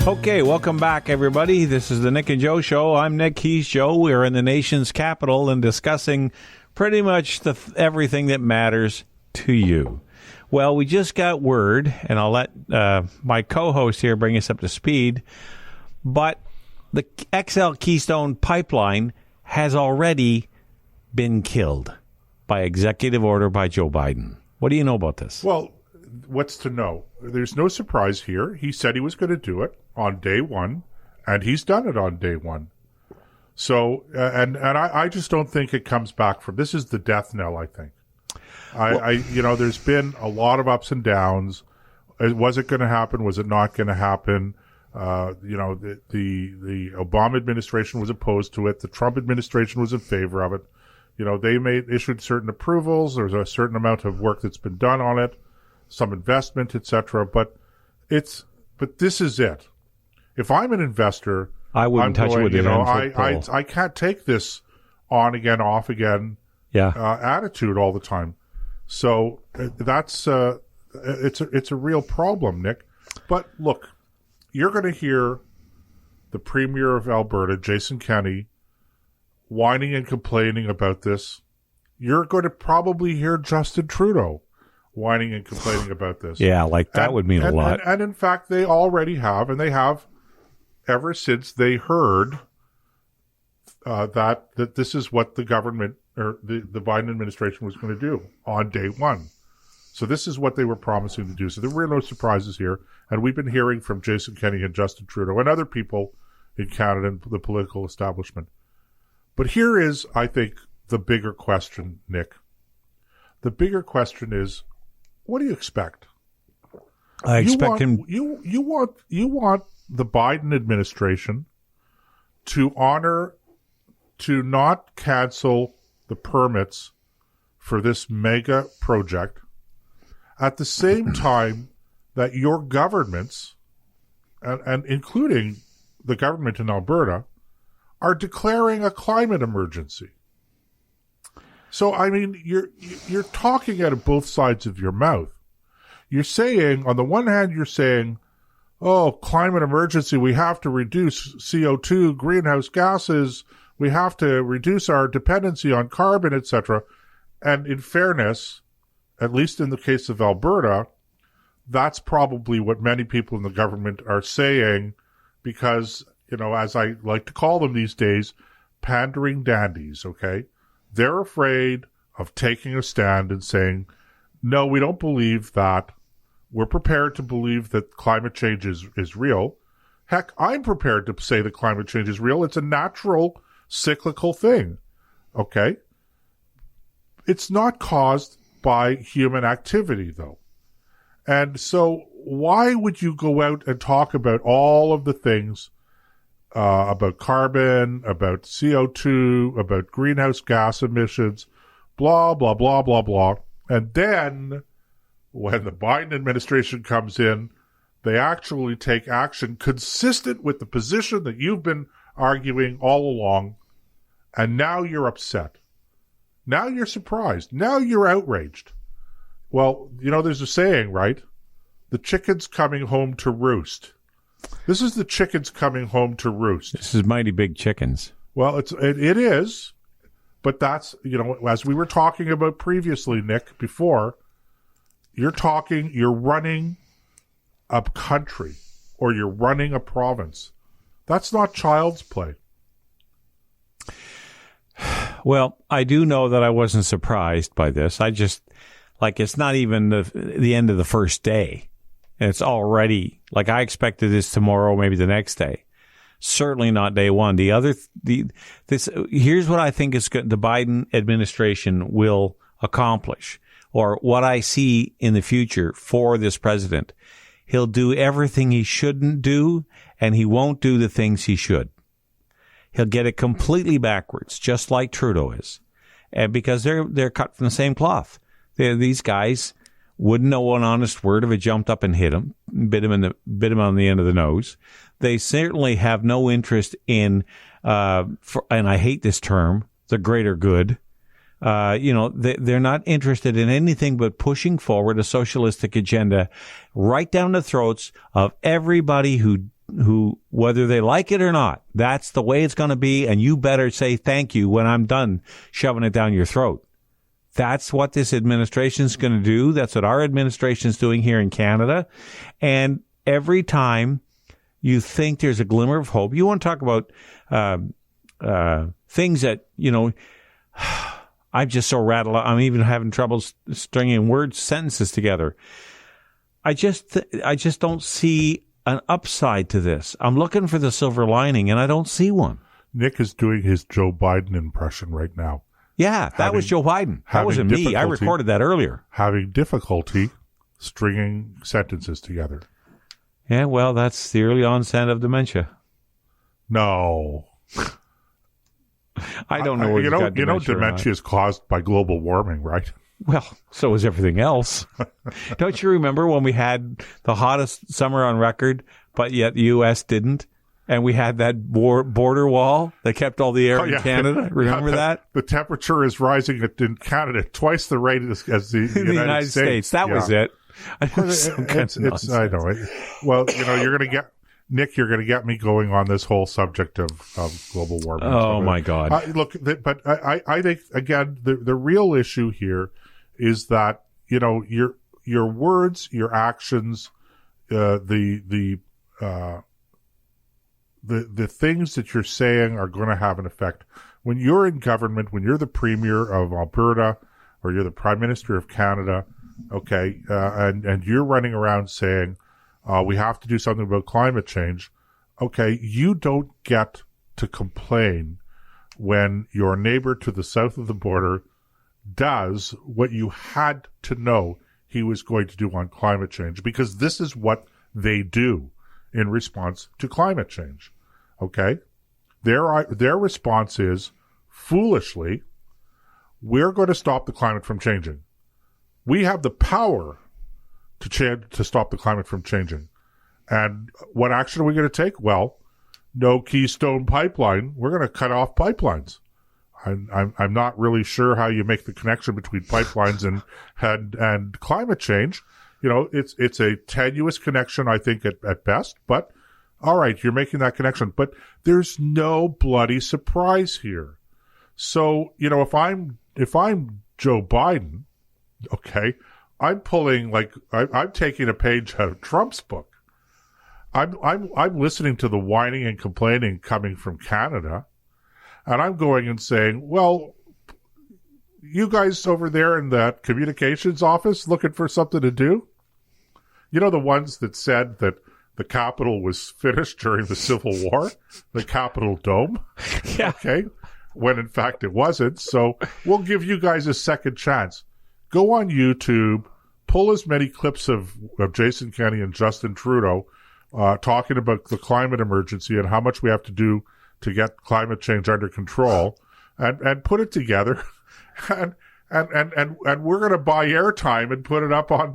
Okay, welcome back, everybody. This is the Nick and Joe Show. I'm Nick, he's Joe. We're in the nation's capital and discussing pretty much everything that matters to you. Well, we just got word, and I'll let my co-host here bring us up to speed, but the XL Keystone Pipeline has already been killed by executive order by Joe Biden. What do you know about this? Well, what's to know? There's no surprise here. He said he was going to do it on day one, and he's done it on day one. So, and I just don't think it comes back from, this is the death knell, I think. There's been a lot of ups and downs. Was it going to happen? Was it not going to happen? The Obama administration was opposed to it. The Trump administration was in favor of it. They issued certain approvals. There's a certain amount of work that's been done on it, some investment, etc. But this is it. If I'm an investor, I wouldn't touch it with it. I can't take this on again, off again attitude all the time. So that's it's a real problem, Nick. But look, you're going to hear the Premier of Alberta, Jason Kenney, whining and complaining about this. You're going to probably hear Justin Trudeau whining and complaining about this. Yeah, that would mean a lot. And in fact, they already have, and they have ever since they heard that this is what the government or the Biden administration was going to do on day one. So this is what they were promising to do. So there were no surprises here. And we've been hearing from Jason Kenney and Justin Trudeau and other people in Canada and the political establishment. But here is, I think, the bigger question, Nick. The bigger question is, what do you expect? I expect him. You want the Biden administration to not cancel the permits for this mega project at the same time that your governments, and including the government in Alberta, are declaring a climate emergency. So, I mean, you're talking out of both sides of your mouth. You're saying, on the one hand, you're saying, oh, climate emergency, we have to reduce CO2, greenhouse gases, we have to reduce our dependency on carbon, etc. And in fairness, at least in the case of Alberta, that's probably what many people in the government are saying because, as I like to call them these days, pandering dandies, okay? They're afraid of taking a stand and saying, no, we don't believe that. We're prepared to believe that climate change is real. Heck, I'm prepared to say that climate change is real. It's a natural cyclical thing, okay? It's not caused by human activity, though. And so why would you go out and talk about all of the things about carbon, about CO2, about greenhouse gas emissions, blah, blah, blah, blah, blah. And then when the Biden administration comes in, they actually take action consistent with the position that you've been arguing all along. And now you're upset. Now you're surprised. Now you're outraged. Well, there's a saying, right? The chicken's coming home to roost. This is the chickens coming home to roost. This is mighty big chickens. Well, it is, but that's, as we were talking about previously, Nick, before, you're running a country or you're running a province. That's not child's play. Well, I do know that I wasn't surprised by this. I just, it's not even the end of the first day. And it's already, I expected this tomorrow, maybe the next day. Certainly not day one. Here's what I think the Biden administration will accomplish, or what I see in the future for this president. He'll do everything he shouldn't do, and he won't do the things he should. He'll get it completely backwards, just like Trudeau is. And because they're cut from the same cloth. These guys wouldn't know an honest word if it jumped up and hit him, bit him on the end of the nose. They certainly have no interest in, and I hate this term, the greater good. They're not interested in anything but pushing forward a socialistic agenda right down the throats of everybody who who, whether they like it or not, that's the way it's going to be, and you better say thank you when I'm done shoving it down your throat. That's what this administration is going to do. That's what our administration is doing here in Canada. And every time you think there's a glimmer of hope, you want to talk about things that, I'm just so rattled. I'm even having trouble stringing sentences together. I just don't see an upside to this. I'm looking for the silver lining, and I don't see one. Nick is doing his Joe Biden impression right now. Yeah, that was Joe Biden. That wasn't me. I recorded that earlier. Having difficulty stringing sentences together. Yeah, well, that's the early onset of dementia. No. I don't know where dementia is caused by global warming, right? Well, so is everything else. Don't you remember when we had the hottest summer on record, but yet the U.S. didn't? And we had that border wall that kept all the air in Canada. Remember that? The temperature is rising in Canada twice the rate as the United States. That was it. I know. Well, you're going to get Nick. You're going to get me going on this whole subject of global warming. Oh my God! I think again the real issue here is that your words, your actions, the things that you're saying are going to have an effect. When you're in government, when you're the Premier of Alberta or you're the Prime Minister of Canada, okay, and you're running around saying, we have to do something about climate change, okay, you don't get to complain when your neighbor to the south of the border does what you had to know he was going to do on climate change, because this is what they do in response to climate change. Okay? Their response is, foolishly, we're going to stop the climate from changing. We have the power to stop the climate from changing. And what action are we going to take? Well, no Keystone Pipeline. We're going to cut off pipelines. I'm not really sure how you make the connection between pipelines and climate change. It's a tenuous connection, I think, at best, but all right, you're making that connection, but there's no bloody surprise here. So, if I'm Joe Biden, okay, I'm pulling I'm taking a page out of Trump's book. I'm listening to the whining and complaining coming from Canada, and I'm going and saying, well, you guys over there in that communications office looking for something to do? The ones that said that the Capitol was finished during the Civil War, the Capitol Dome. Yeah. Okay. When in fact it wasn't. So we'll give you guys a second chance. Go on YouTube, pull as many clips of Jason Kenney and Justin Trudeau talking about the climate emergency and how much we have to do to get climate change under control, and put it together, and we're going to buy airtime and put it up on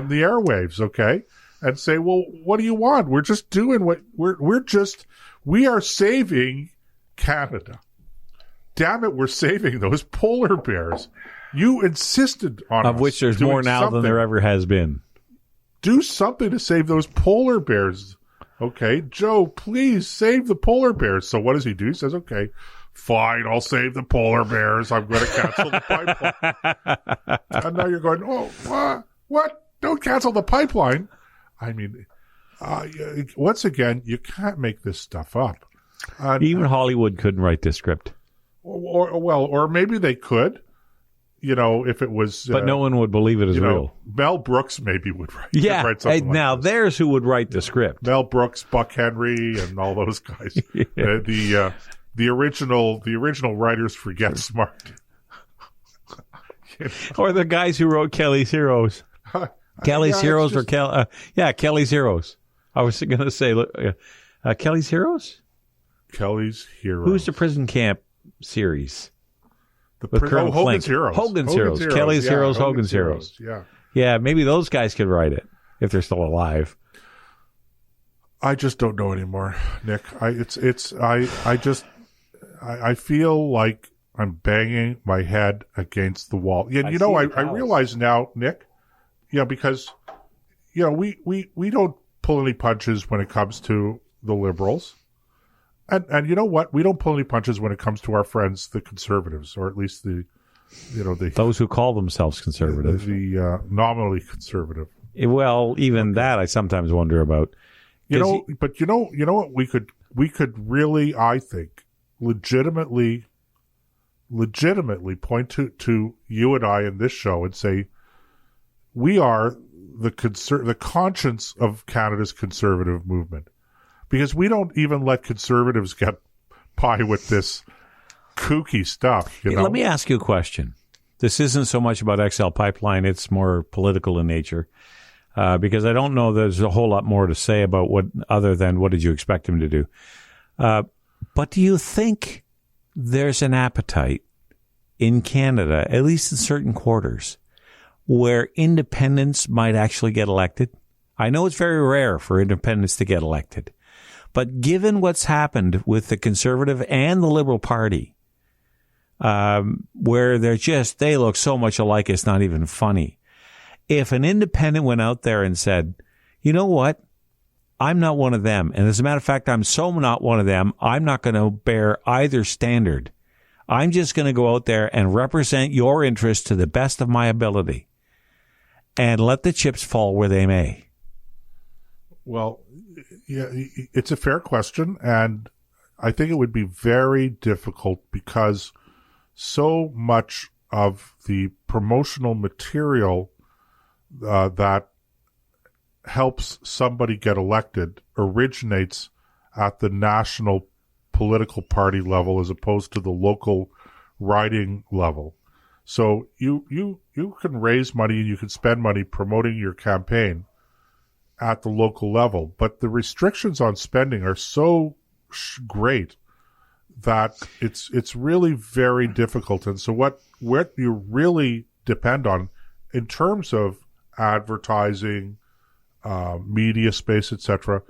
the airwaves, okay? And say, well, what do you want? We're just doing what we are saving Canada. Damn it, we're saving those polar bears. You insisted on of which there's more now than there ever has been. Do something to save those polar bears. Okay, Joe, please save the polar bears. So what does he do? He says, okay, fine, I'll save the polar bears. I'm going to cancel the pipeline. And now you're going, oh, what? Don't cancel the pipeline. I mean, once again, you can't make this stuff up. Even Hollywood couldn't write this script. Or maybe they could, if it was. But no one would believe it as real. Mel Brooks maybe would write. Yeah, write something now this. There's who would write the script. Mel Brooks, Buck Henry, and all those guys. Yeah. The original writers for Get Smart. Or the guys who wrote Kelly's Heroes. Kelly's Heroes or Kelly's Heroes. I was going to say, Kelly's Heroes? Kelly's Heroes. Who's the prison camp series? Hogan's Heroes. Hogan's Heroes. Kelly's Heroes, Hogan's Heroes. Yeah. Yeah, maybe those guys could write it if they're still alive. I just don't know anymore, Nick. I feel like I'm banging my head against the wall. Yeah, I realize now, Nick, because we don't pull any punches when it comes to the Liberals. And you know what? We don't pull any punches when it comes to our friends, the Conservatives, or at least those who call themselves conservative, the nominally conservative. Well, even that I sometimes wonder about. You know what? We could really, I think, legitimately point to you and I in this show and say we are the conscience of Canada's conservative movement, because we don't even let conservatives get by with this kooky stuff. You know? Let me ask you a question. This isn't so much about XL Pipeline; it's more political in nature. Because I don't know there's a whole lot more to say about what other than what did you expect him to do. But do you think there's an appetite in Canada, at least in certain quarters, where independents might actually get elected? I know it's very rare for independents to get elected, but given what's happened with the Conservative and the Liberal Party, where they look so much alike it's not even funny. If an independent went out there and said, you know what, I'm not one of them, and as a matter of fact, I'm so not one of them, I'm not going to bear either standard. I'm just going to go out there and represent your interests to the best of my ability and let the chips fall where they may. Well, yeah, it's a fair question, and I think it would be very difficult because so much of the promotional material that helps somebody get elected originates at the national political party level as opposed to the local riding level. So you can raise money and you can spend money promoting your campaign at the local level, but the restrictions on spending are so great that it's really very difficult. And so what you really depend on in terms of advertising, media space, etc.,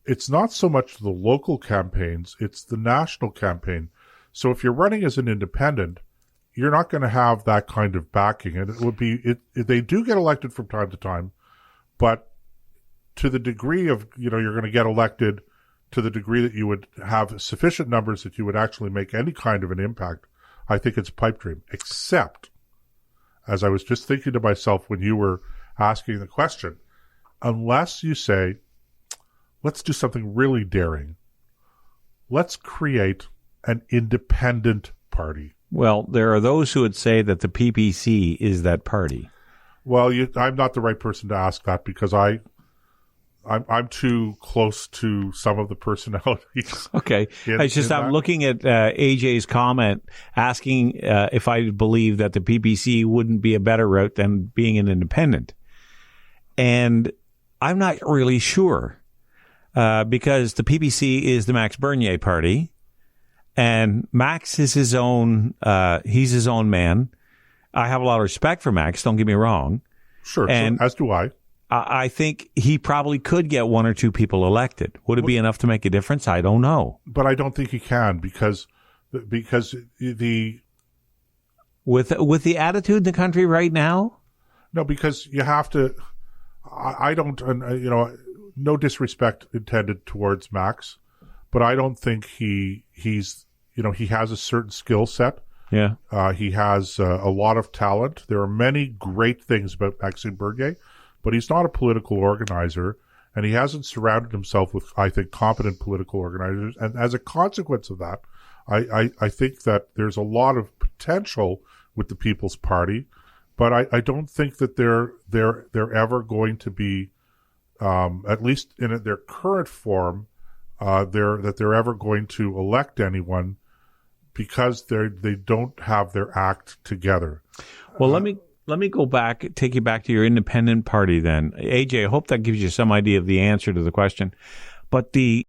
it's not so much the local campaigns, it's the national campaign. So if you're running as an independent, you're not going to have that kind of backing. And it would be, they do get elected from time to time, but to the degree of, you're going to get elected to the degree that you would have sufficient numbers that you would actually make any kind of an impact, I think it's a pipe dream. Except, as I was just thinking to myself when you were asking the question, unless you say, let's do something really daring. Let's create an independent party. Well, there are those who would say that the PPC is that party. Well, I'm not the right person to ask that because I'm too close to some of the personalities. Okay. I'm looking at AJ's comment asking if I believe that the PPC wouldn't be a better route than being an independent. And I'm not really sure because the PPC is the Max Bernier party. And Max is his own, he's his own man. I have a lot of respect for Max, don't get me wrong. Sure, and as do I. I think he probably could get one or two people elected. Would it be enough to make a difference? I don't know. But I don't think he can because the with the attitude in the country right now? No, because you have to. I don't, no disrespect intended towards Max, but I don't think he has a certain skill set. Yeah. He has a lot of talent. There are many great things about Maxime Bernier, but he's not a political organizer, and he hasn't surrounded himself with, I think, competent political organizers. And as a consequence of that, I think that there's a lot of potential with the People's Party, but I don't think that they're ever going to be, at least in their current form, they're ever going to elect anyone because they don't have their act together. Well, let me go back, take you back to your independent party then. AJ, I hope that gives you some idea of the answer to the question. But the